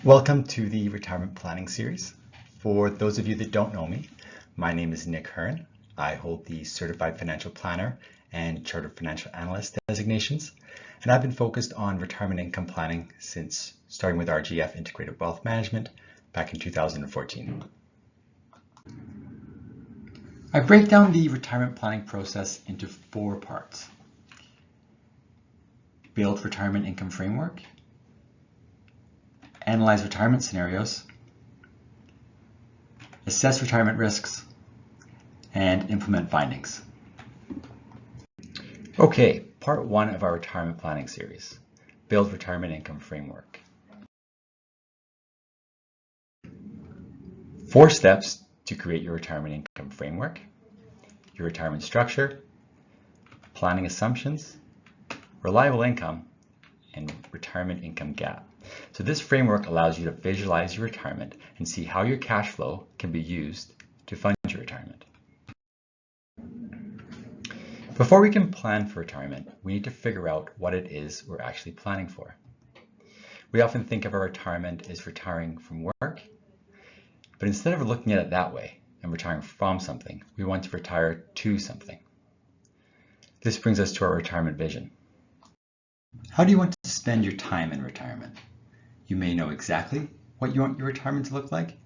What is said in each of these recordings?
Welcome to the retirement planning series. For those of you that don't know me, my name is Nick Hearn. I hold the Certified Financial Planner and Chartered Financial Analyst designations, and I've been focused on retirement income planning since starting with RGF Integrated Wealth Management back in 2014. I break down the retirement planning process into 4 parts. Build retirement income framework, analyze retirement scenarios, assess retirement risks, and implement findings. Okay, part 1 of our retirement planning series, build retirement income framework. 4 steps to create your retirement income framework: your retirement structure, planning assumptions, reliable income, and retirement income gap. So this framework allows you to visualize your retirement and see how your cash flow can be used to fund your retirement. Before we can plan for retirement, we need to figure out what it is we're actually planning for. We often think of our retirement as retiring from work, but instead of looking at it that way and retiring from something, we want to retire to something. This brings us to our retirement vision. How do you want to spend your time in retirement? You may know exactly what you want your retirement to look like,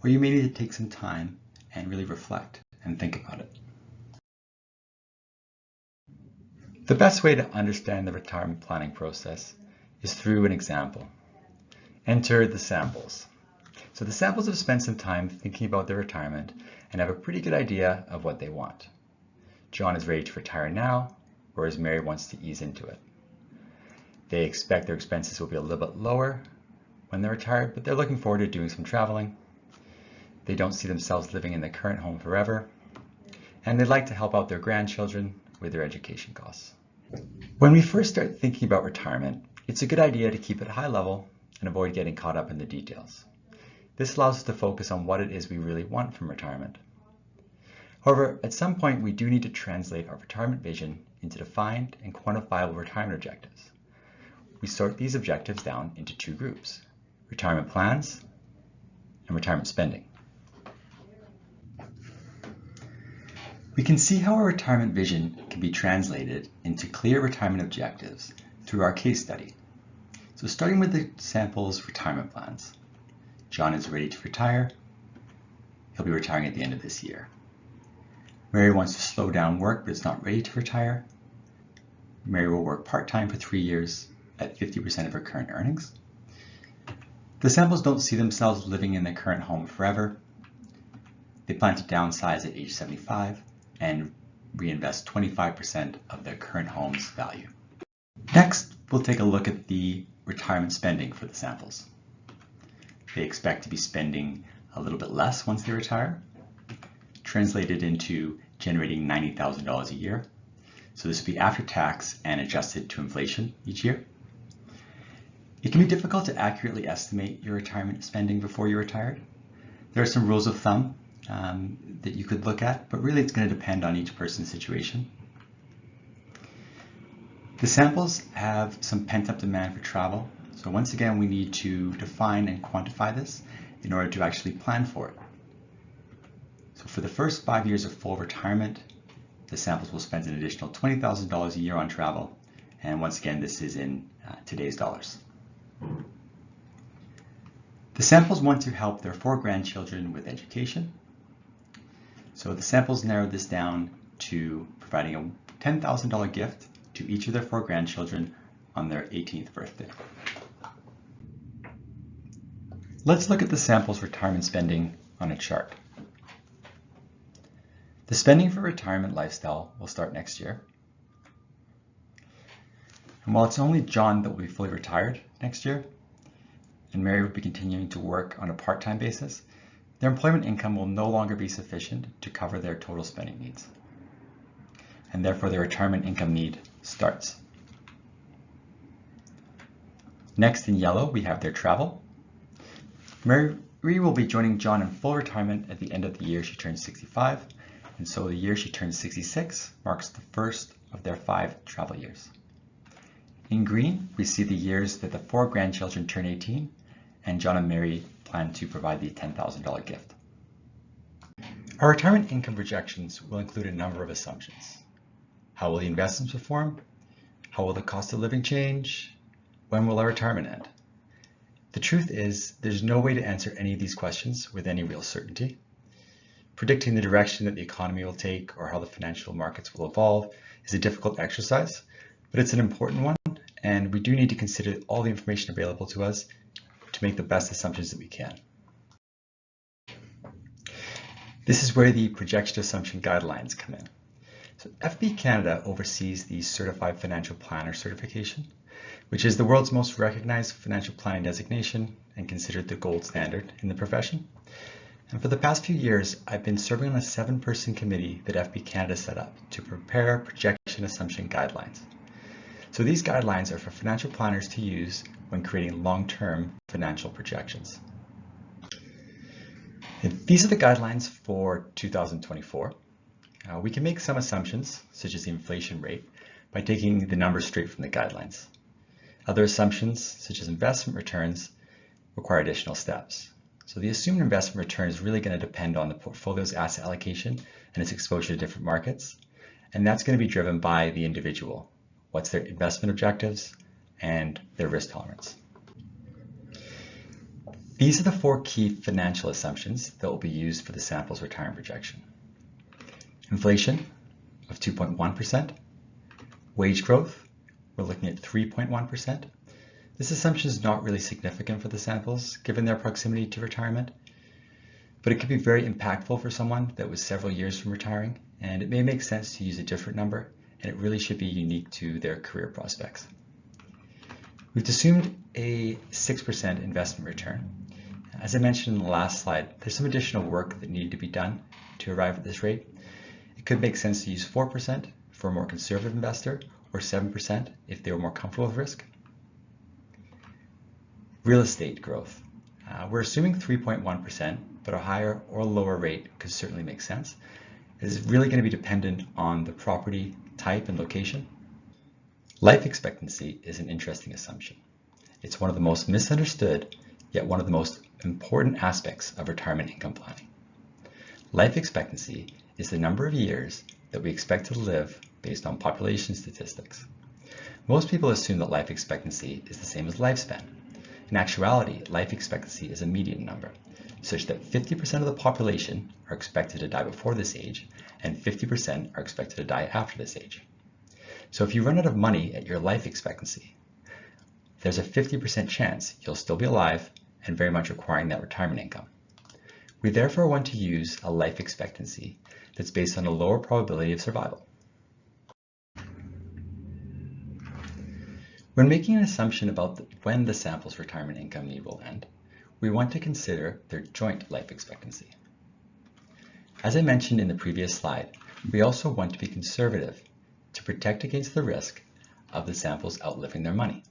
or you may need to take some time and really reflect and think about it. The best way to understand the retirement planning process is through an example. Enter the samples. So the samples have spent some time thinking about their retirement and have a pretty good idea of what they want. John is ready to retire now, whereas Mary wants to ease into it. They expect their expenses will be a little bit lower when they're retired, but they're looking forward to doing some traveling. They don't see themselves living in their current home forever, and they'd like to help out their grandchildren with their education costs. When we first start thinking about retirement, it's a good idea to keep it high level and avoid getting caught up in the details. This allows us to focus on what it is we really want from retirement. However, at some point we do need to translate our retirement vision into defined and quantifiable retirement objectives. We sort these objectives down into 2 groups: retirement plans and retirement spending. We can see how our retirement vision can be translated into clear retirement objectives through our case study. So starting with the sample's retirement plans. John is ready to retire. He'll be retiring at the end of this year. Mary wants to slow down work but is not ready to retire. Mary will work part-time for 3 years at 50% of her current earnings. The samples don't see themselves living in their current home forever. They plan to downsize at age 75 and reinvest 25% of their current home's value. Next, we'll take a look at the retirement spending for the samples. They expect to be spending a little bit less once they retire, translated into generating $90,000 a year. So this will be after tax and adjusted to inflation each year. It can be difficult to accurately estimate your retirement spending before you're retired. There are some rules of thumb that you could look at, but really it's going to depend on each person's situation. The samples have some pent-up demand for travel, so once again we need to define and quantify this in order to actually plan for it. So for the first 5 years of full retirement, the samples will spend an additional $20,000 a year on travel, and once again this is in today's dollars. The samples want to help their 4 grandchildren with education. So the samples narrowed this down to providing a $10,000 gift to each of their 4 grandchildren on their 18th birthday. Let's look at the samples' retirement spending on a chart. The spending for retirement lifestyle will start next year. And while it's only John that will be fully retired next year, and Mary will be continuing to work on a part-time basis, their employment income will no longer be sufficient to cover their total spending needs. And therefore their retirement income need starts. Next in yellow, we have their travel. Mary will be joining John in full retirement at the end of the year she turns 65, and so the year she turns 66 marks the first of their 5 travel years. In green, we see the years that the 4 grandchildren turn 18 and John and Mary plan to provide the $10,000 gift. Our retirement income projections will include a number of assumptions. How will the investments perform? How will the cost of living change? When will our retirement end? The truth is, there's no way to answer any of these questions with any real certainty. Predicting the direction that the economy will take or how the financial markets will evolve is a difficult exercise, but it's an important one, and we do need to consider all the information available to us to make the best assumptions that we can. This is where the projection assumption guidelines come in. So FB Canada oversees the Certified Financial Planner certification, which is the world's most recognized financial planning designation and considered the gold standard in the profession. And for the past few years, I've been serving on a 7-person committee that FB Canada set up to prepare projection assumption guidelines. So these guidelines are for financial planners to use when creating long-term financial projections. These are the guidelines for 2024. We can make some assumptions, such as the inflation rate, by taking the numbers straight from the guidelines. Other assumptions, such as investment returns, require additional steps. So the assumed investment return is really going to depend on the portfolio's asset allocation and its exposure to different markets. And that's going to be driven by the individual. What's their investment objectives and their risk tolerance. These are the 4 key financial assumptions that will be used for the sample's retirement projection. Inflation of 2.1%. Wage growth, we're looking at 3.1%. This assumption is not really significant for the samples, given their proximity to retirement, but it could be very impactful for someone that was several years from retiring, and it may make sense to use a different number, and it really should be unique to their career prospects. We've assumed a 6% investment return. As I mentioned in the last slide, there's some additional work that needed to be done to arrive at this rate. It could make sense to use 4% for a more conservative investor, or 7% if they were more comfortable with risk. Real estate growth. We're assuming 3.1%, but a higher or lower rate could certainly make sense. It is really going to be dependent on the property type and location. Life expectancy is an interesting assumption. It's one of the most misunderstood, yet one of the most important aspects of retirement income planning. Life expectancy is the number of years that we expect to live based on population statistics. Most people assume that life expectancy is the same as lifespan. In actuality, life expectancy is a median number, such that 50% of the population are expected to die before this age, and 50% are expected to die after this age. So if you run out of money at your life expectancy, there's a 50% chance you'll still be alive and very much requiring that retirement income. We therefore want to use a life expectancy that's based on a lower probability of survival. When making an assumption about when the sample's retirement income need will end, we want to consider their joint life expectancy. As I mentioned in the previous slide, we also want to be conservative to protect against the risk of the samples outliving their money.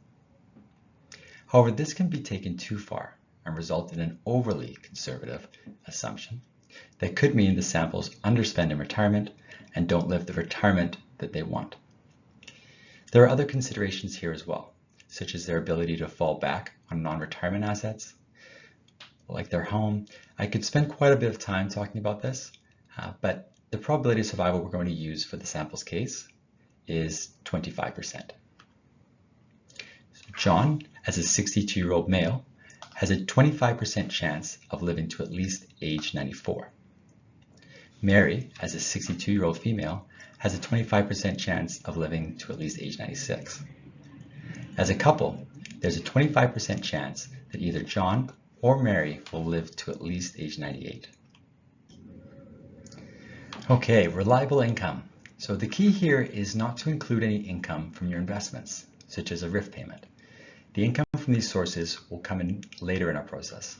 However, this can be taken too far and result in an overly conservative assumption that could mean the samples underspend in retirement and don't live the retirement that they want. There are other considerations here as well, such as their ability to fall back on non-retirement assets, like their home. I could spend quite a bit of time talking about this, but the probability of survival we're going to use for the sample's case is 25%. So John, as a 62-year-old male, has a 25% chance of living to at least age 94. Mary, as a 62-year-old female, has a 25% chance of living to at least age 96. As a couple, there's a 25% chance that either John or Mary will live to at least age 98. Okay, reliable income. So the key here is not to include any income from your investments, such as a RIF payment. The income from these sources will come in later in our process.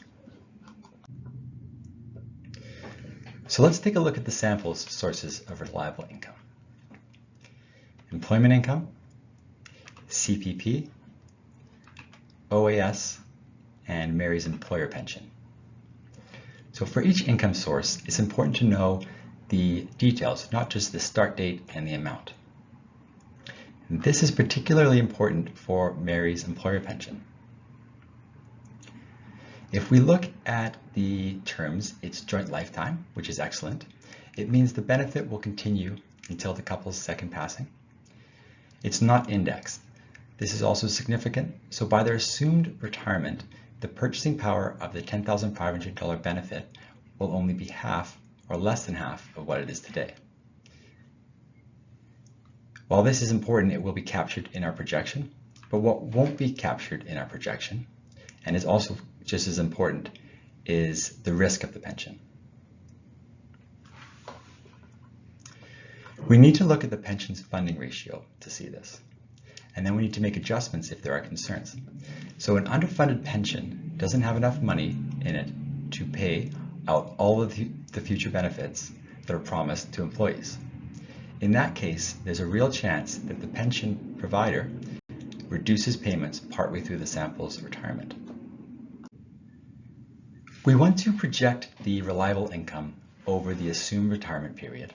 So let's take a look at the sample's sources of reliable income. Employment income, CPP, OAS, and Mary's employer pension. So for each income source, it's important to know the details, not just the start date and the amount. And this is particularly important for Mary's employer pension. If we look at the terms, it's joint lifetime, which is excellent. It means the benefit will continue until the couple's second passing. It's not indexed. This is also significant. So by their assumed retirement, the purchasing power of the $10,500 benefit will only be half or less than half of what it is today. While this is important, it will be captured in our projection, but what won't be captured in our projection, and is also just as important, is the risk of the pension. We need to look at the pension's funding ratio to see this, and then we need to make adjustments if there are concerns. So an underfunded pension doesn't have enough money in it to pay out all of the future benefits that are promised to employees. In that case, there's a real chance that the pension provider reduces payments partway through the sample's retirement. We want to project the reliable income over the assumed retirement period.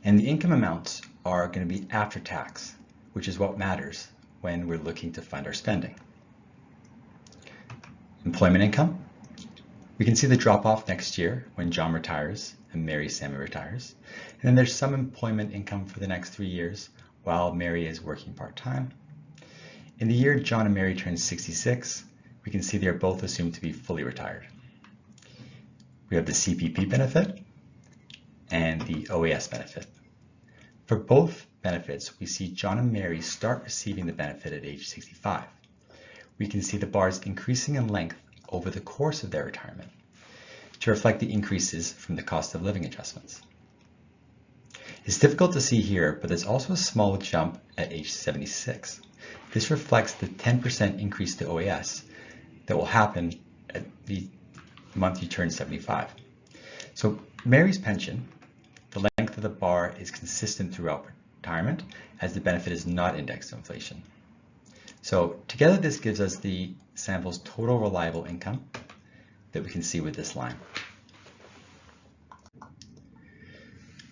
And the income amounts are going to be after tax, which is what matters when we're looking to fund our spending. Employment income. We can see the drop off next year when John retires and Mary semi-retires. And then there's some employment income for the next 3 years while Mary is working part-time. In the year John and Mary turn 66, we can see they are both assumed to be fully retired. We have the CPP benefit and the OAS benefit. For both benefits, we see John and Mary start receiving the benefit at age 65. We can see the bars increasing in length over the course of their retirement to reflect the increases from the cost of living adjustments. It's difficult to see here, but there's also a small jump at age 76. This reflects the 10% increase to OAS that will happen at the month you turn 75. So Mary's pension, the length of the bar is consistent throughout retirement as the benefit is not indexed to inflation. So together this gives us the sample's total reliable income that we can see with this line.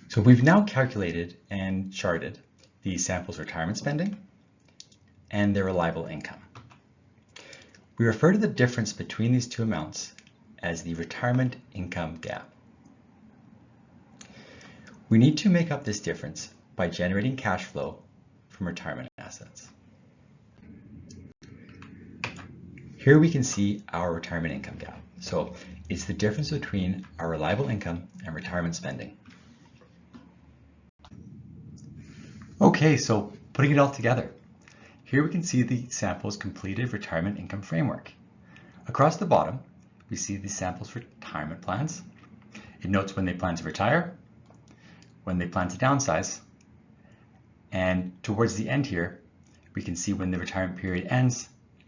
So we've now calculated and charted the sample's retirement spending and their reliable income. We refer to the difference between these two amounts as the retirement income gap. We need to make up this difference by generating cash flow from retirement assets. Here we can see our retirement income gap. So it's the difference between our reliable income and retirement spending. Okay, so putting it all together. Here we can see the sample's completed retirement income framework. Across the bottom, we see the sample's retirement plans. It notes when they plan to retire, when they plan to downsize, and towards the end here, we can see when the retirement period ends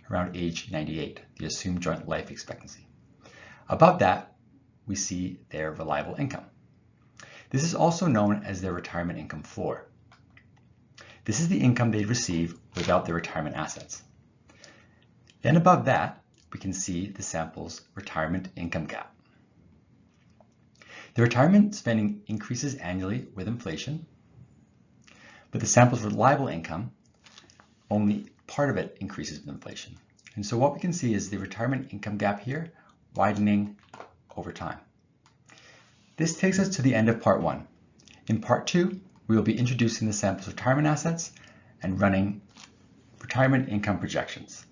around age 98, the assumed joint life expectancy. Above that, we see their reliable income. This is also known as their retirement income floor. This is the income they'd receive without their retirement assets. Then above that, we can see the sample's retirement income gap. The retirement spending increases annually with inflation, but the sample's reliable income, only part of it increases with inflation. And so what we can see is the retirement income gap here widening over time. This takes us to the end of part 1. In part 2, we will be introducing the sample's retirement assets and running retirement income projections.